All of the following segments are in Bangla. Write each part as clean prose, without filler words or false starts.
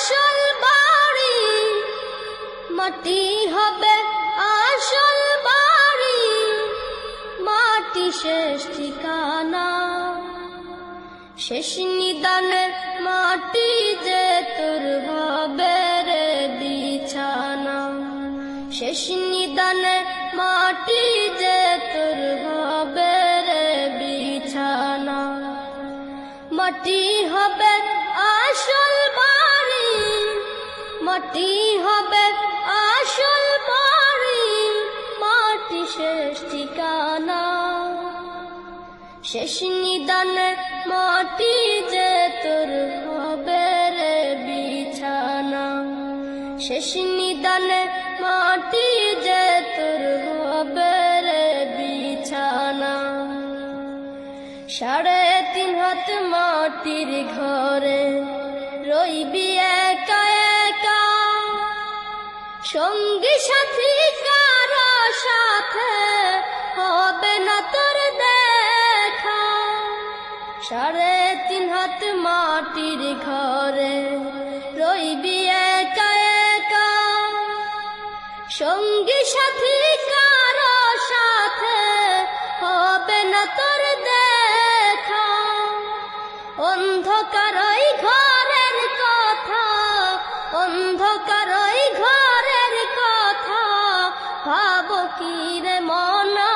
আসল বাড়ি, মাটি হবে আসল বাড়ি, মাটি শেষ ঠিকানা। শেষ নিদানের মাটি যে তোর হবে রে বিছানা। শেষ নিদানের মাটি যে তোর হবে রে বিছানা। মাটি হবে আসল বাড়ি, মাটি হবে আসল বাড়ি, মাটি শেষ ঠিকানা। শেষ নিদানের মাটি যে তোর হবে রে বিছানা। শেষ নিদানের মাটি যে তোর হবে রে বিছানা। 3.5 হাত মাটির ঘরে রইবি একা একা, সঙ্গী সাথী কারো সাথে হবে না তোর দেখা। 3.5 হাত মাটির ঘরে রইবি একা একা, সঙ্গী সাথী কারো সাথে হবে না তোর দেখা। অন্ধকার ওই ঘরের কথা, অন্ধকার ওই ঘরের কথা, ভাবো কি রে মনা।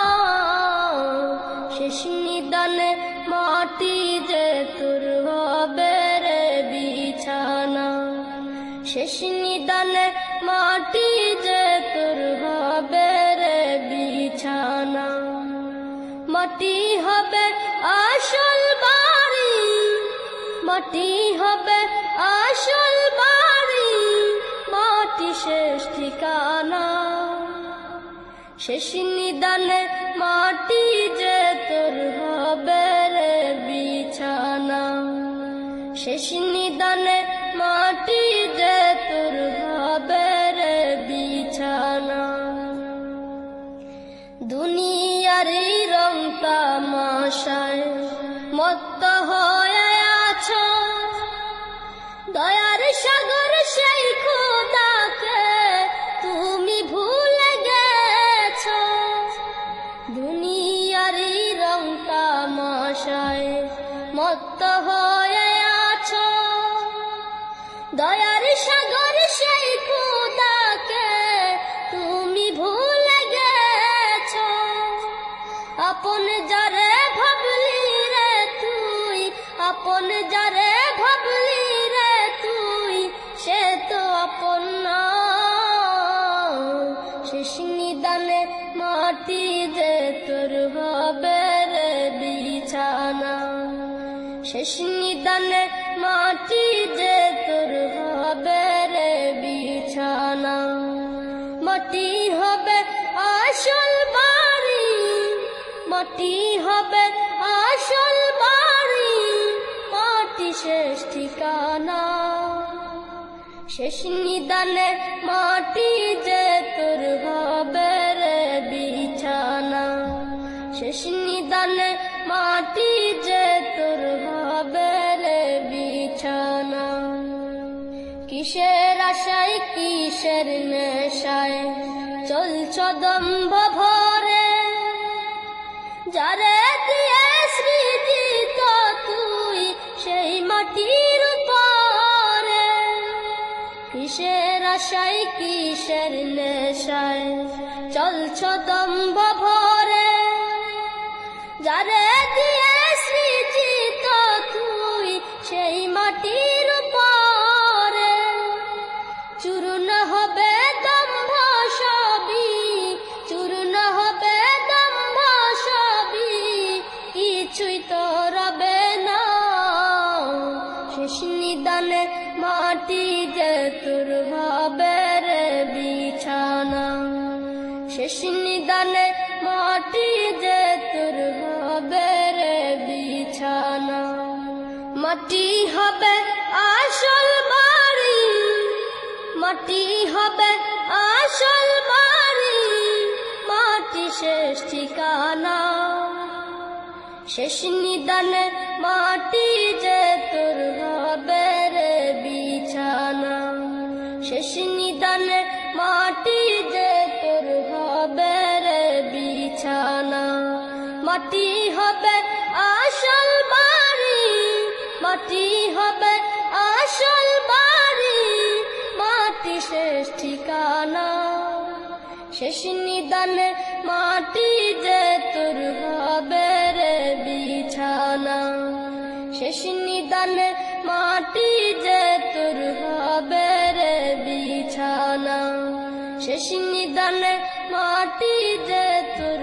শেষ নিদানে মাটি যে তোর হবে রে বিছানা। শেষ নিদানে মাটি যে তোর হবে রে বিছানা। মাটি হবে আসল বাড়ি, মাটি হবে আসল বাড়ি, মাটি শেষ ঠিকানা। শেষ নিদানে মাটি যে তোর হবে রে বিছানা। শেষ নিদানে মাটি যে তোর হবে রে বিছানা। দুনিয়ার রং তামাশায় মত্ত হয়ে আছো, দয়ার সাগর সেই খোদাকে তুমি ভুলে গেছো। দুনিয়ার রং তামাশায় মত্ত হয়ে আছো, দয়ার সাগর সেই খোদাকে তুমি ভুলে গেছো। আপন যারে ভাবলি রে তুই, আপন যারে ভাবলি রে তুই, সে তো আপন না। শেষ নিদানে মাটি যে তোর হবে রে বিছানা। শেষ নিদানে মাটি যে তোর হবে রে বিছানা। মাটি হবে আসল বাড়ি, মাটি হবে আসল বাড়ি, মাটি শেষ ঠিকানা। শেষ নিদানে মাটি যে তোর হবে রে বিছানা। শেষ নিদানে মাটি যে তোর হবে রে বিছানা। কিসের আশায় কিসের নেশায় চলছ দম্ভ ভরে, যারে দিয়ে স্মৃতি তো তুই সেই মাটির উপরে। কিসের আশায় কিসের নেশায় চলছ দম্ভ ভরে, যারে দিয়ে স্মৃতি তো তুই সেই মাটির উপরে। চূর্ণ হবে দম্ভ সবই, চূর্ণ হবে দম্ভ সবই, কিছুই তো রবে না। শেষ নিদানে মাটি যে তোর হবে রে বিছানা। শেষ নিদানে মাটি যে তোর হবে রে বিছানা। মাটি হবে আসল বাড়ি, মাটি হবে আসল বাড়ি, মাটি শেষ ঠিকানা। শেষ নিদানে মাটি যে তোর হবে রে বিছানা। হবে আসল বাড়ি, মাটি হবে আসল বাড়ি, মাটি শেষ ঠিকানা। শেষ নিদানে মাটি যে তোর হবে রে বিছানা, শেষ নিদানে মাটি যে তোর হবে রে বিছানা, শেষ নিদানে মাটি যে তোর